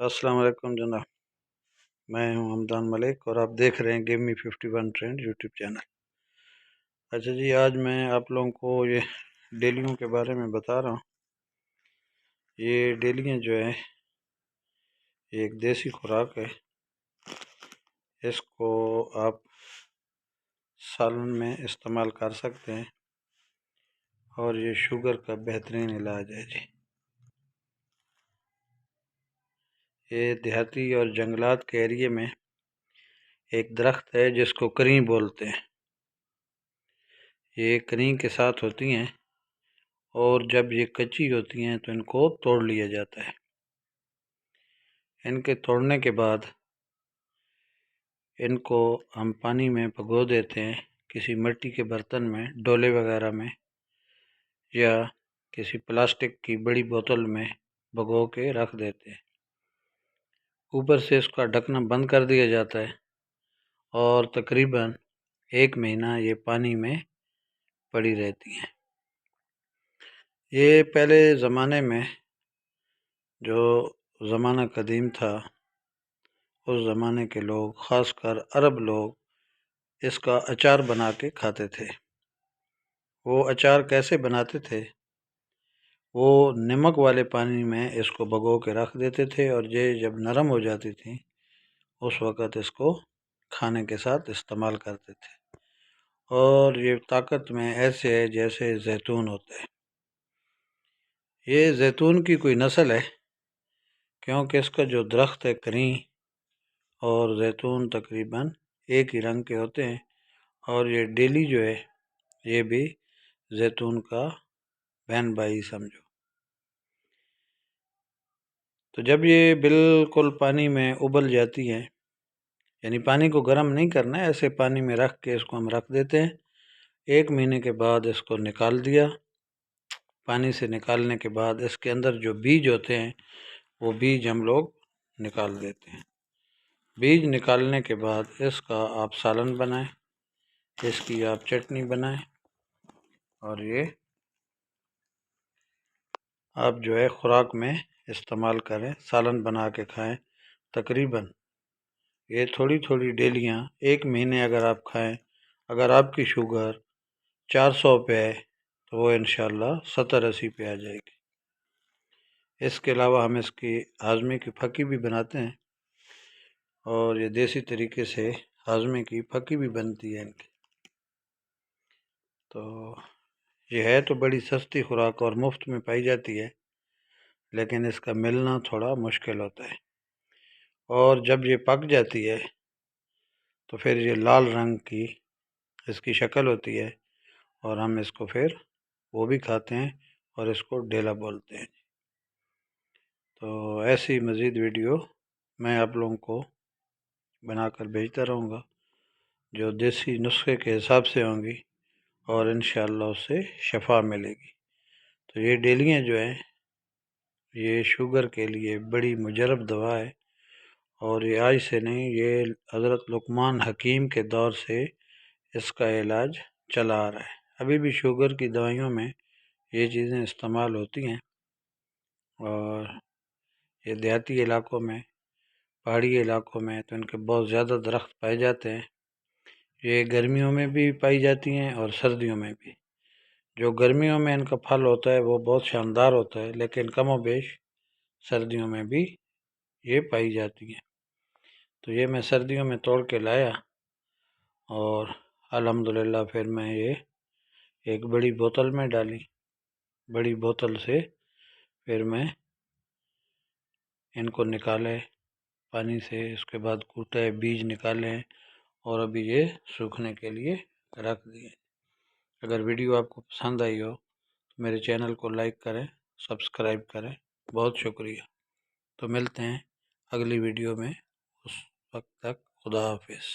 السلام علیکم جناب، میں ہوں حمدان ملک اور آپ دیکھ رہے ہیں گیم می 51 ٹرینڈ یوٹیوب چینل۔ اچھا جی، آج میں آپ لوگوں کو یہ ڈیلیوں کے بارے میں بتا رہا ہوں۔ یہ ڈیلیاں جو ہے ایک دیسی خوراک ہے، اس کو آپ سالن میں استعمال کر سکتے ہیں اور یہ شوگر کا بہترین علاج ہے جی۔ یہ دیہاتی اور جنگلات کے ایریے میں ایک درخت ہے جس کو کریں بولتے ہیں۔ یہ کریں کے ساتھ ہوتی ہیں اور جب یہ کچی ہوتی ہیں تو ان کو توڑ لیا جاتا ہے۔ ان کے توڑنے کے بعد ان کو ہم پانی میں بھگو دیتے ہیں، کسی مٹی کے برتن میں، ڈولے وغیرہ میں، یا کسی پلاسٹک کی بڑی بوتل میں بھگو کے رکھ دیتے ہیں۔ اوپر سے اس کا ڈھکنا بند کر دیا جاتا ہے اور تقریباً 1 مہینہ یہ پانی میں پڑی رہتی ہیں۔ یہ پہلے زمانے میں جو زمانہ قدیم تھا، اس زمانے کے لوگ، خاص کر عرب لوگ، اس کا اچار بنا کے کھاتے تھے۔ وہ اچار کیسے بناتے تھے؟ وہ نمک والے پانی میں اس کو بھگو کے رکھ دیتے تھے اور یہ جب نرم ہو جاتی تھی اس وقت اس کو کھانے کے ساتھ استعمال کرتے تھے، اور یہ طاقت میں ایسے ہے جیسے زیتون ہوتا ہے۔ یہ زیتون کی کوئی نسل ہے، کیونکہ اس کا جو درخت ہے کریں اور زیتون تقریباً ایک ہی رنگ کے ہوتے ہیں، اور یہ ڈیلی جو ہے یہ بھی زیتون کا بہن بھائی سمجھو۔ تو جب یہ بالکل پانی میں ابل جاتی ہے، یعنی پانی کو گرم نہیں کرنا ہے، ایسے پانی میں رکھ کے اس کو ہم رکھ دیتے ہیں۔ 1 مہینے کے بعد اس کو نکال دیا۔ پانی سے نکالنے کے بعد اس کے اندر جو بیج ہوتے ہیں وہ بیج ہم لوگ نکال دیتے ہیں۔ بیج نکالنے کے بعد اس کا آپ سالن بنائیں، اس کی آپ چٹنی بنائیں، اور یہ آپ جو ہے خوراک میں استعمال کریں، سالن بنا کے کھائیں۔ تقریباً یہ تھوڑی تھوڑی ڈیلیاں 1 مہینے اگر آپ کھائیں، اگر آپ کی شوگر 400 پہ ہے تو وہ انشاءاللہ 70-80 پہ آ جائے گی۔ اس کے علاوہ ہم اس کی ہاضمے کی پھکی بھی بناتے ہیں، اور یہ دیسی طریقے سے ہاضمے کی پھکی بھی بنتی ہے ان کی۔ تو یہ ہے تو بڑی سستی خوراک اور مفت میں پائی جاتی ہے، لیکن اس کا ملنا تھوڑا مشکل ہوتا ہے، اور جب یہ پک جاتی ہے تو پھر یہ لال رنگ کی اس کی شکل ہوتی ہے، اور ہم اس کو پھر وہ بھی کھاتے ہیں اور اس کو ڈیلا بولتے ہیں۔ تو ایسی مزید ویڈیو میں آپ لوگوں کو بنا کر بھیجتا رہوں گا جو دیسی نسخے کے حساب سے ہوں گی، اور انشاءاللہ اس سے شفا ملے گی۔ تو یہ ڈیلیاں جو ہیں یہ شوگر کے لیے بڑی مجرب دوا ہے، اور یہ آج سے نہیں، یہ حضرت لقمان حکیم کے دور سے اس کا علاج چلا آ رہا ہے۔ ابھی بھی شوگر کی دوائیوں میں یہ چیزیں استعمال ہوتی ہیں، اور یہ دیہاتی علاقوں میں، پہاڑی علاقوں میں تو ان کے بہت زیادہ درخت پائے جاتے ہیں۔ یہ گرمیوں میں بھی پائی جاتی ہیں اور سردیوں میں بھی۔ جو گرمیوں میں ان کا پھل ہوتا ہے وہ بہت شاندار ہوتا ہے، لیکن کم و بیش سردیوں میں بھی یہ پائی جاتی ہیں۔ تو یہ میں سردیوں میں توڑ کے لایا، اور الحمدللہ پھر میں یہ ایک بڑی بوتل میں ڈالی۔ بڑی بوتل سے پھر میں ان کو نکالے پانی سے، اس کے بعد کوٹے، بیج نکالے، اور ابھی یہ سوکھنے کے لیے رکھ دیے۔ اگر ویڈیو آپ کو پسند آئی ہو تو میرے چینل کو لائک کریں، سبسکرائب کریں، بہت شکریہ۔ تو ملتے ہیں اگلی ویڈیو میں، اس وقت تک خدا حافظ۔